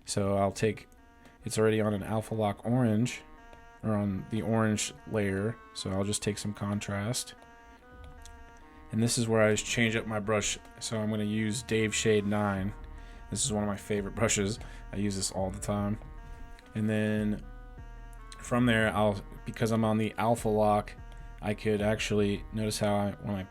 So I'll take, it's already on an alpha lock orange, or on the orange layer, so I'll just take some contrast. And this is where I change up my brush. So I'm going to use Dave Shade 9. This is one of my favorite brushes. I use this all the time. And then from there, because I'm on the alpha lock, I could actually notice how when I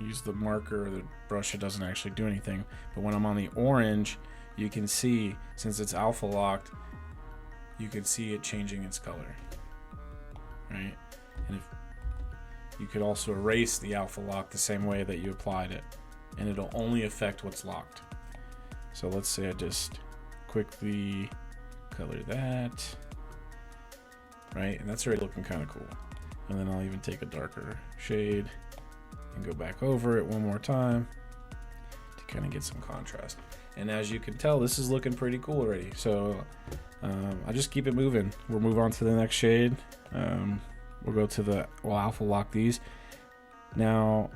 use the marker or the brush, it doesn't actually do anything. But when I'm on the orange, you can see, since it's alpha locked, you can see it changing its color, right? And if you could also erase the alpha lock the same way that you applied it, and it'll only affect what's locked. So let's say I just quickly color that, right? And that's already looking kind of cool. And then I'll even take a darker shade and go back over it one more time to kind of get some contrast. And as you can tell, this is looking pretty cool already. So I just keep it moving. We'll move on to the next shade. We'll go to we'll alpha lock these. Now,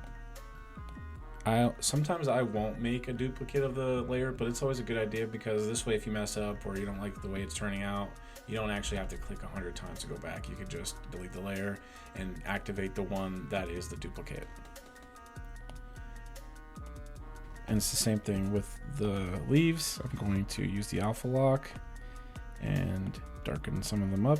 sometimes I won't make a duplicate of the layer, but it's always a good idea, because this way if you mess up or you don't like the way it's turning out, you don't actually have to click 100 times to go back. You could just delete the layer and activate the one that is the duplicate. And it's the same thing with the leaves. I'm going to use the alpha lock and darken some of them up.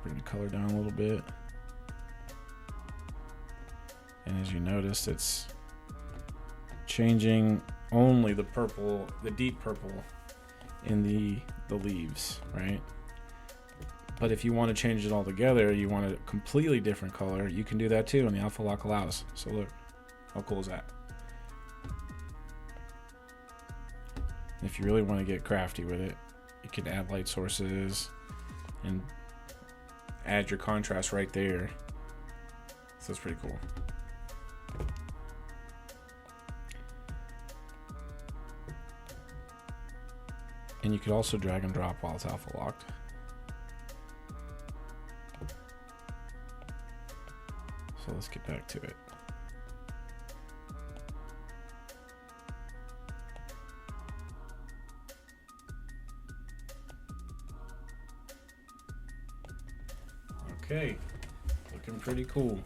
Bring the color down a little bit. And as you notice, it's changing only the purple, the deep purple in the leaves, right? But if you want to change it all together, you want a completely different color, you can do that too, and the alpha lock allows. So look, how cool is that? And if you really want to get crafty with it, you can add light sources and add your contrast right there. So it's pretty cool. And you could also drag and drop while it's alpha locked. So let's get back to it. Okay, looking pretty cool.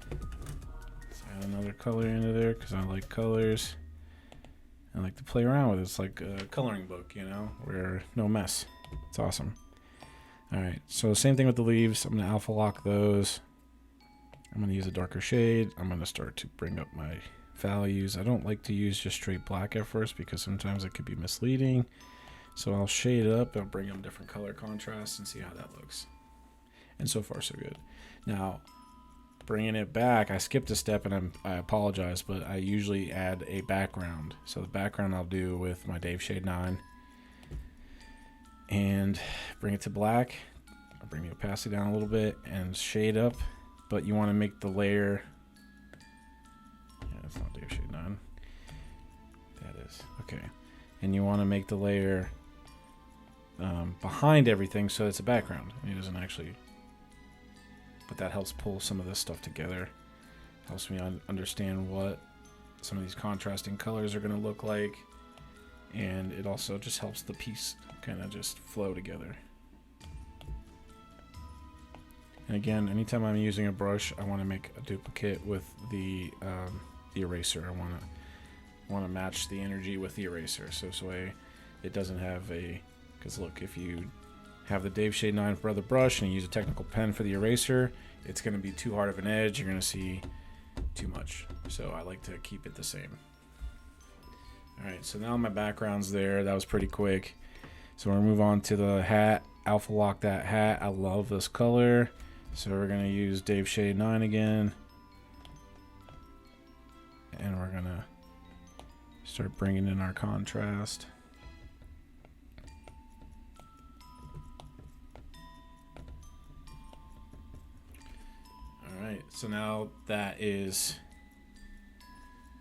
Let's add another color into there because I like colors. I like to play around with it. It's like a coloring book, you know, where no mess. It's awesome. All right, so same thing with the leaves. I'm gonna alpha lock those. I'm gonna use a darker shade. I'm gonna start to bring up my values. I don't like to use just straight black at first because sometimes it could be misleading. So I'll shade it up. I'll bring them different color contrasts and see how that looks. And so far so good. Now, bringing it back, I skipped a step and I apologize, but I usually add a background. So the background I'll do with my Dave Shade 9 and bring it to black. I'll bring the opacity down a little bit and shade up, but you want to make the layer, yeah, that's not Dave Shade 9. That is, okay. And you want to make the layer behind everything so it's a background. It doesn't actually, but that helps pull some of this stuff together. Helps me understand what some of these contrasting colors are going to look like. And it also just helps the piece kind of just flow together. And again, anytime I'm using a brush, I want to make a duplicate with the eraser. I want to match the energy with the eraser. So this way it doesn't have a, because look, if you have the Dave Shade 9 for the brush and you use a technical pen for the eraser, it's going to be too hard of an edge. You're going to see too much. So I like to keep it the same. All right, so now my background's there. That was pretty quick. So we're going to move on to the hat. Alpha lock that hat. I love this color. So we're going to use Dave Shade 9 again. And we're going to start bringing in our contrast. Alright, so now that is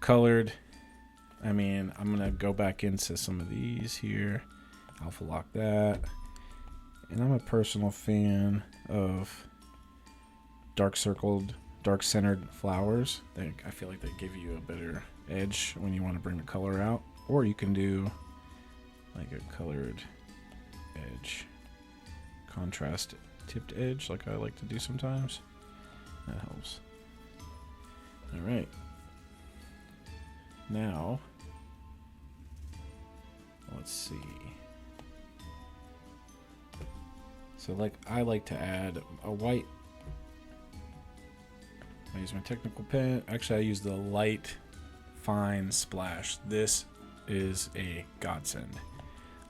colored. I mean, I'm going to go back into some of these here. Alpha lock that. And I'm a personal fan of dark dark centered flowers. I feel like they give you a better edge when you want to bring the color out. Or you can do like a colored edge, contrast tipped edge like I like to do sometimes. That helps. All right. Now, let's see. So I like to add a white. I use my technical pen. Actually, I use the light fine splash. This is a godsend.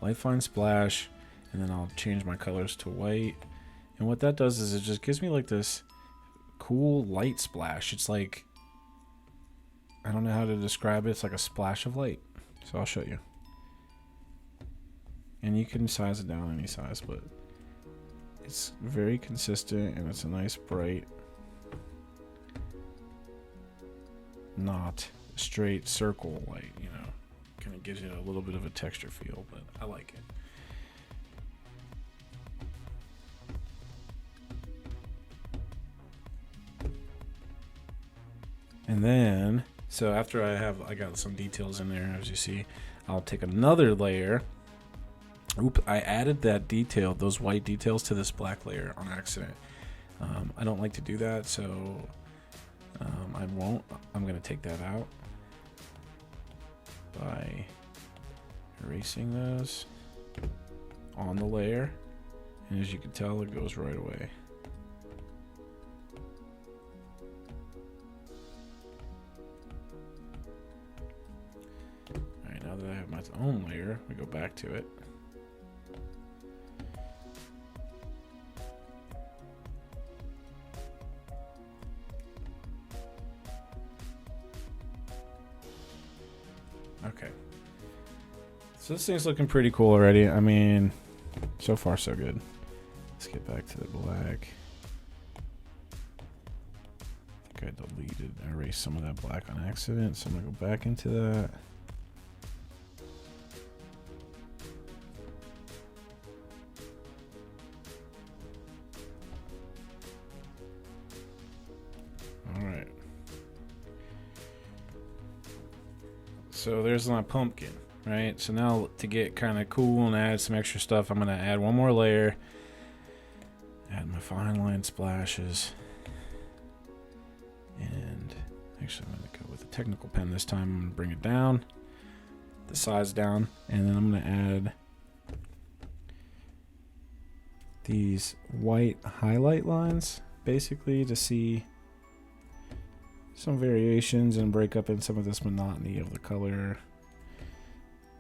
Light fine splash, and then I'll change my colors to white. And what that does is it just gives me like this cool light splash. It's like, I don't know how to describe it. It's like a splash of light. So I'll show you. And you can size it down any size, but it's very consistent and it's a nice bright, not straight circle light, you know. Kind of gives you a little bit of a texture feel, but I like it. And then, so after I got some details in there, as you see, I'll take another layer. Oop, I added that detail, those white details, to this black layer on accident. I don't like to do that, so I won't. I'm going to take that out by erasing those on the layer. And as you can tell, it goes right away. Alright, now that I have my own layer, we go back to it. Okay, so this thing's looking pretty cool already. I mean, so far so good. Let's get back to the black. I think I erased some of that black on accident, so I'm gonna go back into that. All right. So there's my pumpkin, right? So now to get kind of cool and add some extra stuff, I'm gonna add one more layer. Add my fine line splashes. And actually I'm gonna go with a technical pen this time. I'm gonna bring it down, the size down, and then I'm gonna add these white highlight lines, basically to see some variations and break up in some of this monotony of the color.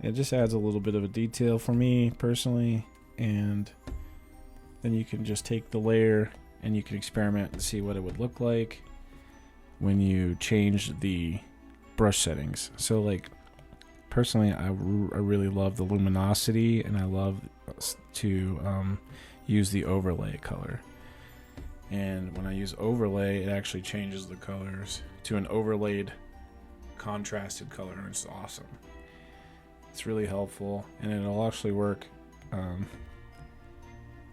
It just adds a little bit of a detail for me personally, and then you can just take the layer and you can experiment and see what it would look like when you change the brush settings. So like personally, I really love the luminosity, and I love to use the overlay color. And when I use overlay, it actually changes the colors to an overlaid contrasted color, and it's awesome. It's really helpful, and it'll actually work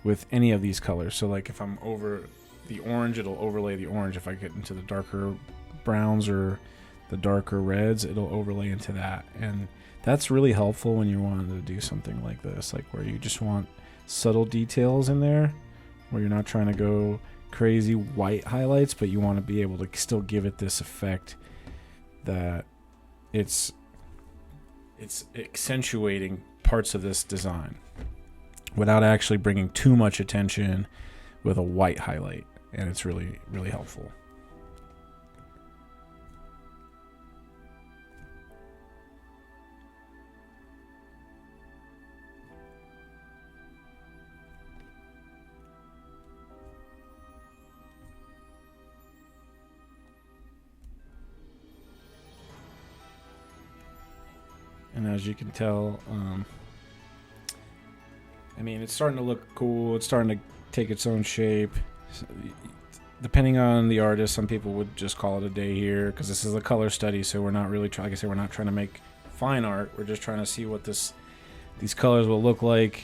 with any of these colors. So like if I'm over the orange, it'll overlay the orange. If I get into the darker browns or the darker reds, it'll overlay into that. And that's really helpful when you're wanting to do something like this, like where you just want subtle details in there, where you're not trying to go crazy white highlights, but you want to be able to still give it this effect that it's accentuating parts of this design without actually bringing too much attention with a white highlight. And it's really, really helpful. And as you can tell, I mean, it's starting to look cool. It's starting to take its own shape. So, depending on the artist, some people would just call it a day here, because this is a color study. So we're not really trying. Like I said, we're not trying to make fine art. We're just trying to see what these colors will look like,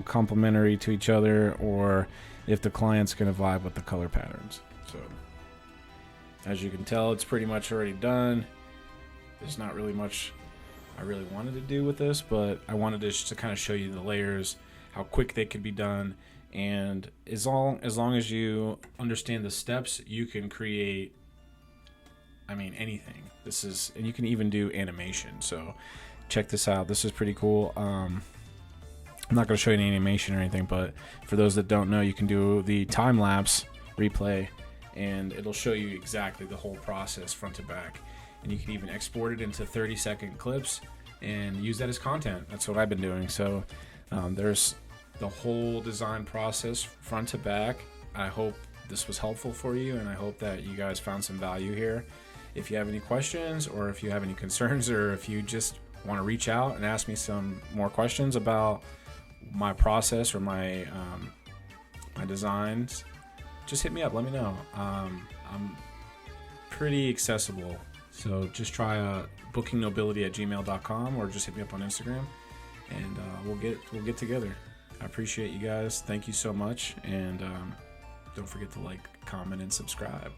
complementary to each other, or if the client's going to vibe with the color patterns. So As you can tell, it's pretty much already done. There's not really much I really wanted to do with this, but I wanted just to kind of show you the layers, how quick they could be done, and as long as you understand the steps, you can create, I mean, anything. And you can even do animation. So check this out. This is pretty cool. I'm not going to show you any animation or anything, but for those that don't know, you can do the time lapse replay, and it'll show you exactly the whole process front to back. And you can even export it into 30-second clips and use that as content. That's what I've been doing. So there's the whole design process front to back. I hope this was helpful for you, and I hope that you guys found some value here. If you have any questions, or if you have any concerns, or if you just want to reach out and ask me some more questions about my process or my my designs, just hit me up. Let me know. I'm pretty accessible. So just try BookingNobility@gmail.com, or just hit me up on Instagram, and we'll get together. I appreciate you guys. Thank you so much, and don't forget to like, comment, and subscribe.